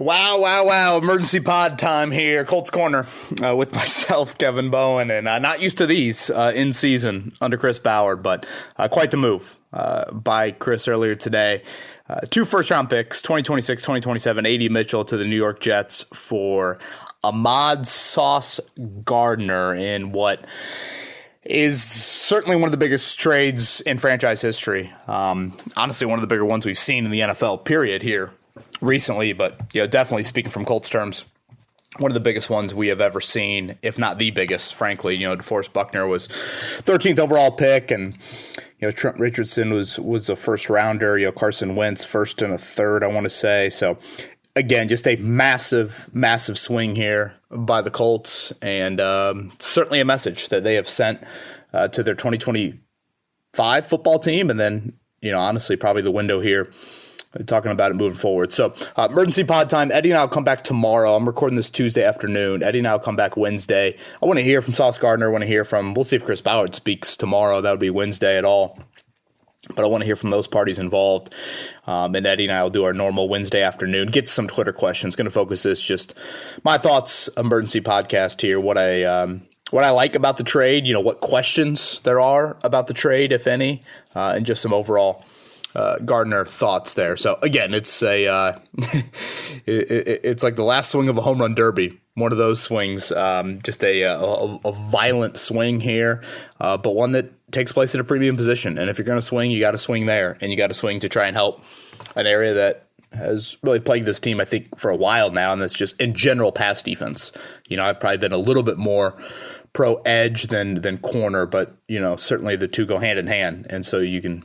Wow, wow, wow. Emergency pod time here. Colts Corner with myself, Kevin Bowen, and not used to these in season under Chris Ballard, but quite the move by Chris earlier today. 2 first-round picks, 2026, 2027, A.D. Mitchell to the New York Jets for Ahmad Sauce Gardner in what is certainly one of the biggest trades in franchise history. Honestly, one of the bigger ones we've seen in the NFL, period, here recently, but definitely speaking from Colts terms, one of the biggest ones we have ever seen, if not the biggest, frankly. DeForest Buckner was 13th overall pick, and Trent Richardson was a first rounder. Carson Wentz first and a third, I want to say. So again, just a massive, massive swing here by the Colts, and certainly a message that they have sent to their 2025 football team, and then honestly probably the window here. Talking about it moving forward. So, emergency pod time. Eddie and I will come back tomorrow. I'm recording this Tuesday afternoon. Eddie and I will come back Wednesday. I want to hear from Sauce Gardner. I want to hear from, we'll see if Chris Ballard speaks tomorrow. That would be Wednesday at all. But I want to hear from those parties involved. And Eddie and I will do our normal Wednesday afternoon. Get to some Twitter questions. Going to focus this just my thoughts, emergency podcast here. What I like about the trade, what questions there are about the trade, if any, and just some overall Gardner thoughts there. So again, it's it's like the last swing of a home run derby. One of those swings, just a violent swing here, but one that takes place at a premium position. And if you're going to swing, you got to swing there, and you got to swing to try and help an area that has really plagued this team, I think, for a while now, and that's just in general pass defense. I've probably been a little bit more pro edge than corner, but certainly the two go hand in hand, and so you can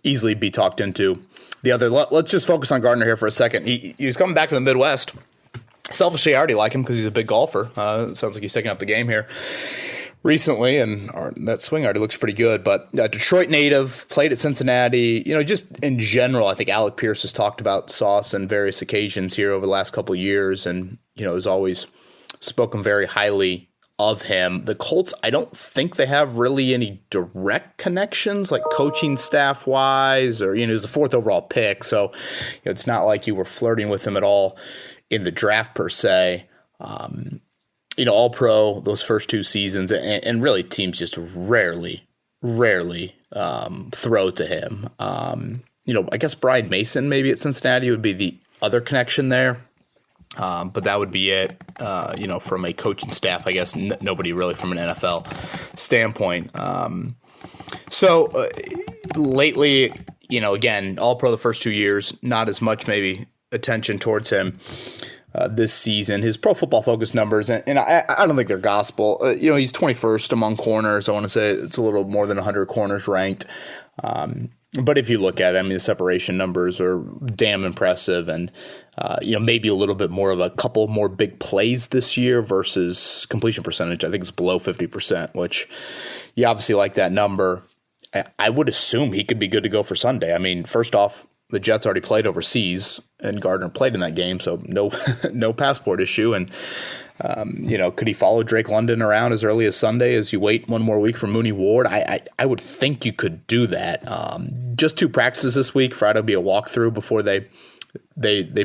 easily be talked into the other. Let's just focus on Gardner here for a second. He's coming back to the Midwest. Selfishly, I already like him because he's a big golfer. Sounds like he's taking up the game here recently, and that swing already looks pretty good. But Detroit native, played at Cincinnati. Just in general, I think Alec Pierce has talked about Sauce on various occasions here over the last couple of years, and has always spoken very highly of him. The Colts, I don't think they have really any direct connections, like coaching staff wise, or he was the 4th overall pick, so it's not like you were flirting with him at all in the draft per se. All pro those first 2 seasons, and really teams just rarely throw to him. I guess Brian Mason maybe at Cincinnati would be the other connection there. But that would be it, from a coaching staff, I guess nobody really from an NFL standpoint. So lately, again, all pro the first 2 years, not as much maybe attention towards him this season. His Pro Football Focus numbers, and I don't think they're gospel. He's 21st among corners. I want to say it's a little more than 100 corners ranked. But if you look at it, the separation numbers are damn impressive, and maybe a little bit more of a couple more big plays this year versus completion percentage. I think it's below 50%, which you obviously like that number. I would assume he could be good to go for Sunday. First off, the Jets already played overseas, and Gardner played in that game, so no passport issue. And could he follow Drake London around as early as Sunday as you wait one more week for Mooney Ward? I would think you could do that. Just 2 practices this week. Friday will be a walkthrough before they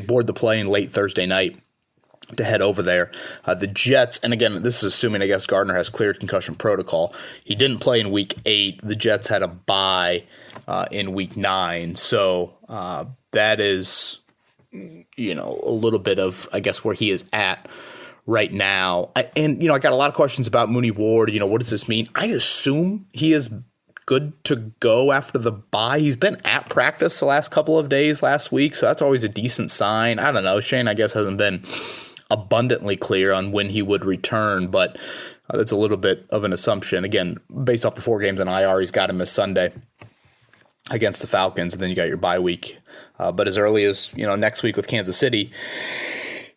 board the plane late Thursday night to head over there. The Jets, and again, this is assuming, I guess, Gardner has cleared concussion protocol. He didn't play in week 8. The Jets had a bye in week 9. So that is, a little bit of, I guess, where he is at right now. I got a lot of questions about Mooney Ward. What does this mean? I assume he is good to go after the bye. He's been at practice the last couple of days last week, so that's always a decent sign. I don't know. Shane, I guess, hasn't been abundantly clear on when he would return, but that's a little bit of an assumption. Again, based off the 4 games on IR, he's got to miss Sunday against the Falcons, and then you got your bye week. But as early as next week with Kansas City,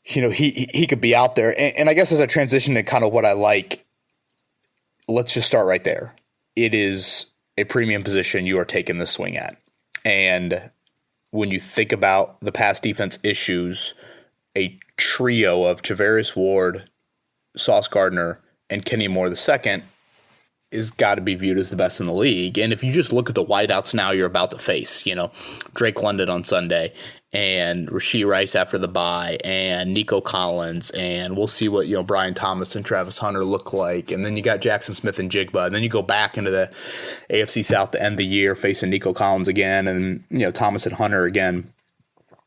he could be out there. And I guess as a transition to kind of what I like, let's just start right there. It is a premium position you are taking the swing at. And when you think about the pass defense issues, a trio of Travaris Ward, Sauce Gardner, and Kenny Moore II is got to be viewed as the best in the league. And if you just look at the wideouts now you're about to face, Drake London on Sunday and Rashee Rice after the bye, and Nico Collins, and we'll see what Brian Thomas and Travis Hunter look like, and then you got Jackson Smith and Jigba, and then you go back into the AFC South to end the year facing Nico Collins again, and Thomas and Hunter again.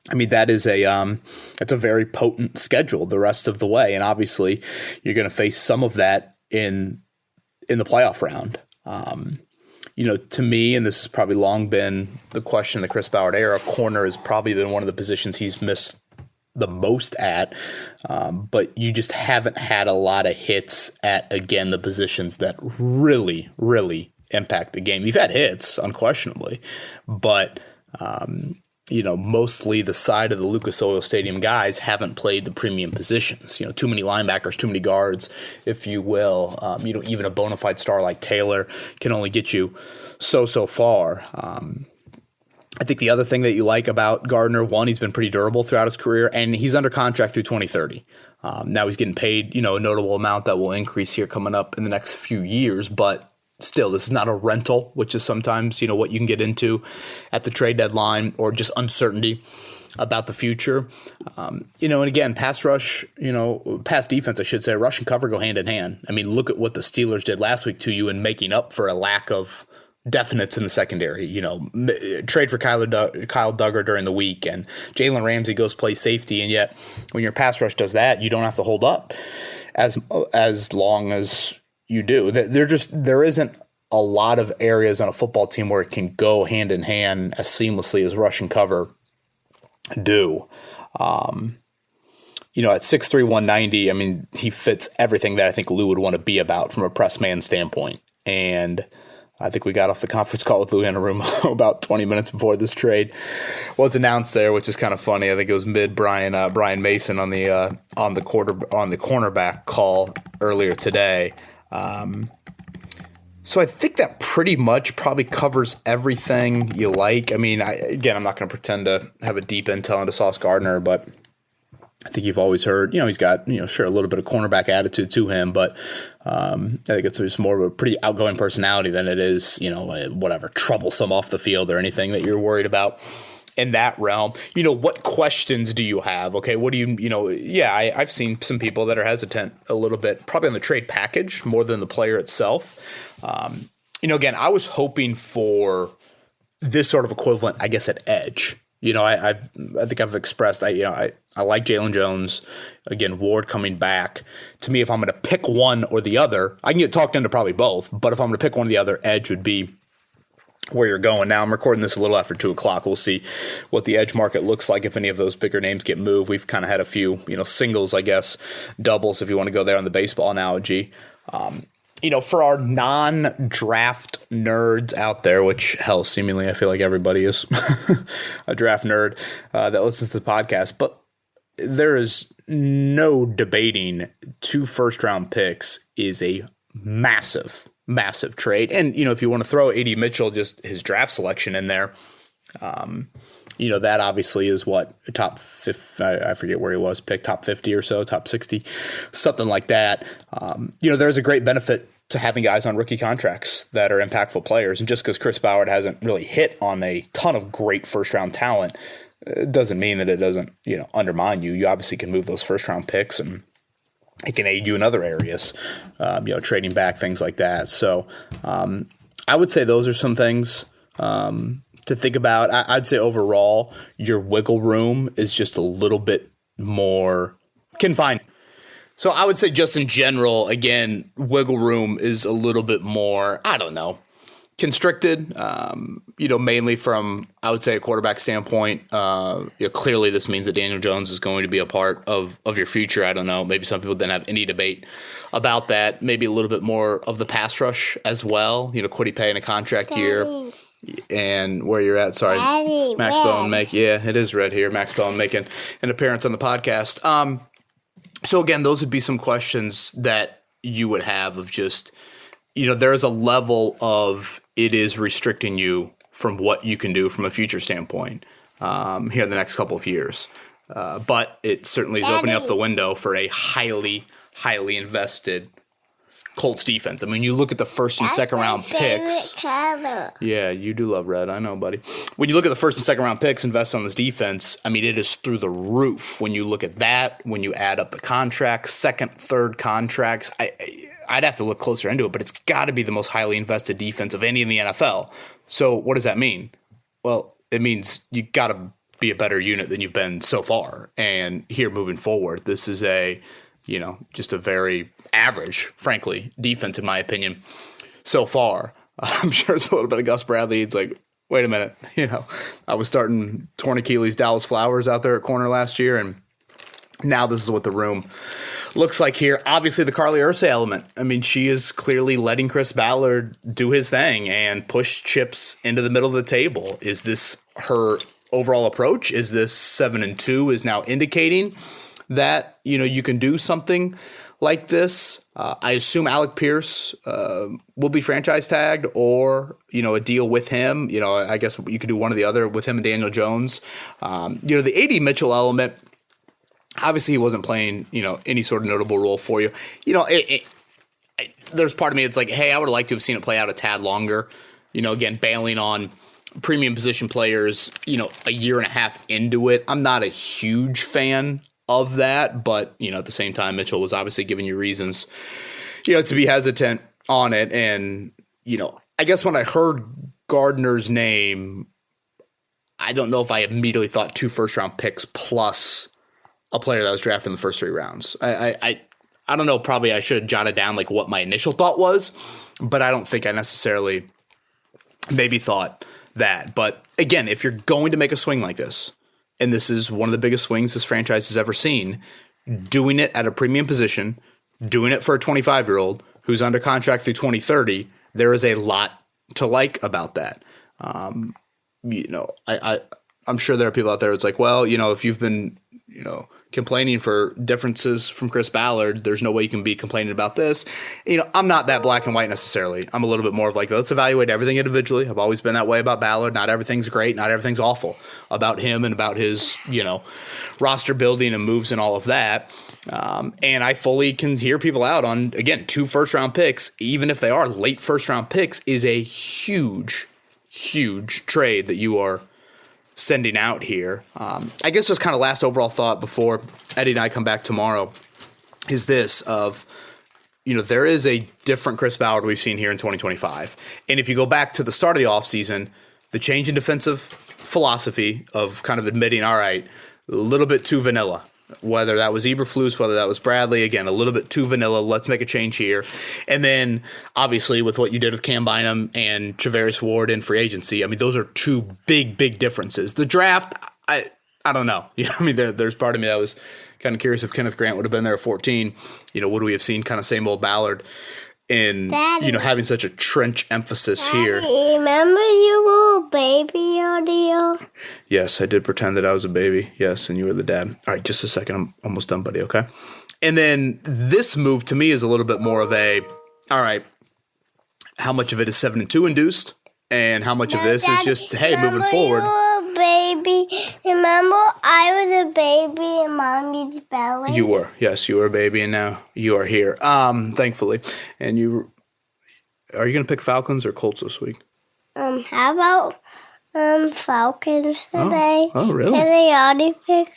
I mean, that's a very potent schedule the rest of the way, and obviously you're going to face some of that in the playoff round. To me, and this has probably long been the question in the Chris Ballard era, corner has probably been one of the positions he's missed the most at, but you just haven't had a lot of hits at, again, the positions that really, really impact the game. You've had hits, unquestionably, but mostly the side of the Lucas Oil Stadium guys haven't played the premium positions. Too many linebackers, too many guards, if you will. Even a bona fide star like Taylor can only get you so far. I think the other thing that you like about Gardner, one, he's been pretty durable throughout his career, and he's under contract through 2030. Now he's getting paid, a notable amount that will increase here coming up in the next few years, but still, this is not a rental, which is sometimes, what you can get into at the trade deadline, or just uncertainty about the future. And again, pass defense, I should say, rush and cover go hand in hand. I mean, look at what the Steelers did last week to you in making up for a lack of definites in the secondary. Trade for Kyle Duggar during the week, and Jalen Ramsey goes play safety, and yet when your pass rush does that, you don't have to hold up as long as you do. There isn't a lot of areas on a football team where it can go hand in hand as seamlessly as rush and cover do. At 6'3", 190, I mean, he fits everything that I think Lou would want to be about from a press man standpoint. And I think we got off the conference call with Lou Anarumo about 20 minutes before this trade was announced there, which is kind of funny. I think it was mid Brian Mason on the cornerback call earlier today. So I think that pretty much probably covers everything you like. I mean, I'm not going to pretend to have a deep intel into Sauce Gardner, but I think you've always heard, he's got, sure, a little bit of cornerback attitude to him, but I think it's just more of a pretty outgoing personality than it is, troublesome off the field or anything that you're worried about in that realm. What questions do you have? Okay, what do I've seen some people that are hesitant a little bit, probably on the trade package more than the player itself. Again, I was hoping for this sort of equivalent, I guess, at edge. I think I've expressed, I like Jalen Jones. Again, Ward coming back. To me, if I'm going to pick one or the other, I can get talked into probably both, but if I'm going to pick one or the other, edge would be where you're going. Now, I'm recording this a little after 2 o'clock. We'll see what the edge market looks like if any of those bigger names get moved. We've kind of had a few, singles, I guess, doubles, if you want to go there on the baseball analogy. For our non-draft nerds out there, which, hell, seemingly I feel like everybody is a draft nerd that listens to the podcast, but there is no debating 2 first-round picks is a massive trade. And, if you want to throw A.D. Mitchell, just his draft selection in there, that obviously is what, top 50, I forget where he was, picked top 50 or so, top 60, something like that. There's a great benefit to having guys on rookie contracts that are impactful players. And just because Chris Ballard hasn't really hit on a ton of great first-round talent, it doesn't mean that it doesn't, undermine you. You obviously can move those first-round picks, and it can aid you in other areas, trading back, things like that. So I would say those are some things to think about. I'd say overall, your wiggle room is just a little bit more confined. So I would say just in general, again, wiggle room is a little bit more, constricted, mainly from, I would say, a quarterback standpoint. Clearly this means that Daniel Jones is going to be a part of your future. I don't know. Maybe some people didn't have any debate about that. Maybe a little bit more of the pass rush as well. Quid he paying a contract year? And where you're at, sorry, Daddy, Max Bowen it is red here. Max Bowen making an appearance on the podcast. So again, those would be some questions that you would have of just, there is a level of it is restricting you from what you can do from a future standpoint here in the next couple of years. But it certainly is opening up the window for a highly, highly invested Colts defense. I mean, you look at the first and second round picks. Color. Yeah, you do love red. I know, buddy. When you look at the first and second round picks invested on this defense, I mean, it is through the roof. When you look at that, when you add up the contracts, second, third contracts, I'd have to look closer into it, but it's got to be the most highly invested defense of any in the NFL. So what does that mean? Well, it means you got to be a better unit than you've been so far. And here moving forward, this is just a very average, frankly, defense in my opinion so far. I'm sure it's a little bit of Gus Bradley. It's like, wait a minute, I was starting torn Achilles Dallas Flowers out there at corner last year, and now this is what the room looks like here. Obviously, the Carly Ursay element. I mean, she is clearly letting Chris Ballard do his thing and push chips into the middle of the table. Is this her overall approach? Is this 7-2 is now indicating that, you can do something like this? I assume Alec Pierce will be franchise tagged, or, a deal with him. I guess you could do one or the other with him and Daniel Jones. The A.D. Mitchell element, obviously he wasn't playing, any sort of notable role for you. There's part of me that's like, hey, I would like to have seen it play out a tad longer. Again, bailing on premium position players, a year and a half into it. I'm not a huge fan of that, but, at the same time, Mitchell was obviously giving you reasons, to be hesitant on it. And, I guess when I heard Gardner's name, I don't know if I immediately thought 2 first-round picks plus a player that was drafted in the first 3 rounds. I don't know. Probably I should have jotted down like what my initial thought was, but I don't think I necessarily maybe thought that. But again, if you're going to make a swing like this, and this is one of the biggest swings this franchise has ever seen, doing it at a premium position, doing it for a 25-year-old who's under contract through 2030, there is a lot to like about that. I'm sure there are people out there. It's like, well, if you've been, complaining for differences from Chris Ballard, there's no way you can be complaining about this. I'm not that black and white necessarily. I'm a little bit more of like, let's evaluate everything individually. I've always been that way about Ballard. Not everything's great. Not everything's awful about him and about his, roster building and moves and all of that. And I fully can hear people out on, again, 2 first-round picks, even if they are late first-round picks, is a huge, huge trade that you are sending out here. I guess just kind of last overall thought before Eddie and I come back tomorrow is this of, there is a different Chris Ballard we've seen here in 2025. And if you go back to the start of the offseason, the change in defensive philosophy of kind of admitting, all right, a little bit too vanilla. Whether that was Eberflus, whether that was Bradley, again, a little bit too vanilla. Let's make a change here. And then, obviously, with what you did with Cam Bynum and Travaris Ward in free agency, I mean, those are 2 big, big differences. The draft, I don't know. There's part of me that was kind of curious if Kenneth Grant would have been there at 14. Would we have seen kind of same old Ballard in, Daddy, having such a trench emphasis here? Remember you were a baby earlier? Yes, I did pretend that I was a baby. Yes, and you were the dad. All right, just a second. I'm almost done, buddy, okay? And then this move to me is a little bit more of a, all right, how much of it is 7-2 induced? And how much of this is just, hey, moving forward. Baby. Remember I was a baby in Mommy's belly? You were. Yes, you were a baby, and now you are here, thankfully. And are you going to pick Falcons or Colts this week? How about Falcons today? Oh, really? Can they already pick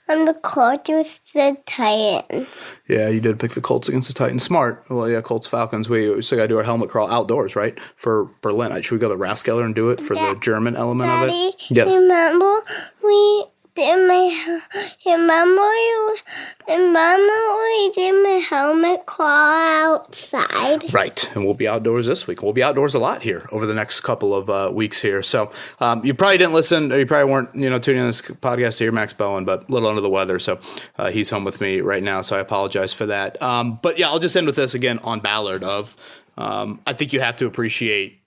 the Colts with the Titans? Yeah, you did pick the Colts against the Titans. Smart. Well, yeah, Colts, Falcons. We still got to do our helmet crawl outdoors, right? For Berlin. Should we go to Rathskeller and do it for the German element of it? Yes. Remember we did we did my helmet crawl outside? Right, and we'll be outdoors this week. We'll be outdoors a lot here over the next couple of weeks here. So you probably didn't listen, or you probably weren't, tuning in this podcast to hear Max Bowen, but a little under the weather. So he's home with me right now, so I apologize for that. But yeah, I'll just end with this again on Ballard. I think you have to appreciate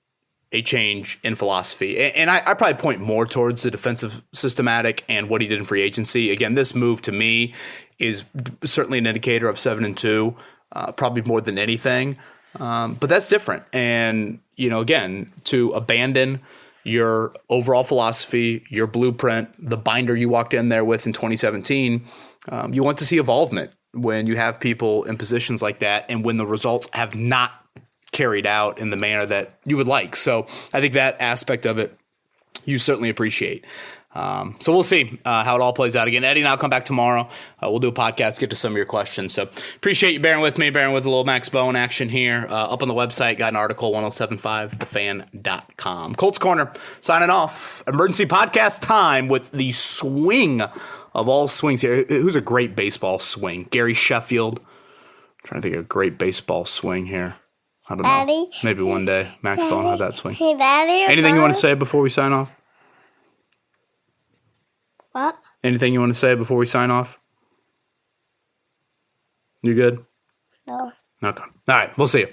a change in philosophy. And I probably point more towards the defensive systematic and what he did in free agency. Again, this move to me is certainly an indicator of 7-2, probably more than anything. But that's different. And, again, to abandon your overall philosophy, your blueprint, the binder you walked in there with in 2017, you want to see evolvement when you have people in positions like that and when the results have not carried out in the manner that you would like. So I think that aspect of it you certainly appreciate. So we'll see how it all plays out. Again, Eddie and I'll come back tomorrow. We'll do a podcast, get to some of your questions. So appreciate you bearing with me, bearing with a little Max Bowen action here. Up on the website, got an article, 1075thefan.com. Colts Corner signing off. Emergency podcast time with the swing of all swings here. Who's a great baseball swing? Gary Sheffield. I'm trying to think of a great baseball swing here. I don't know. Maybe one day Max Bowen had that swing. Hey, Daddy. Anything you want to say before we sign off? What? Anything you want to say before we sign off? You good? No. Okay. All right. We'll see you.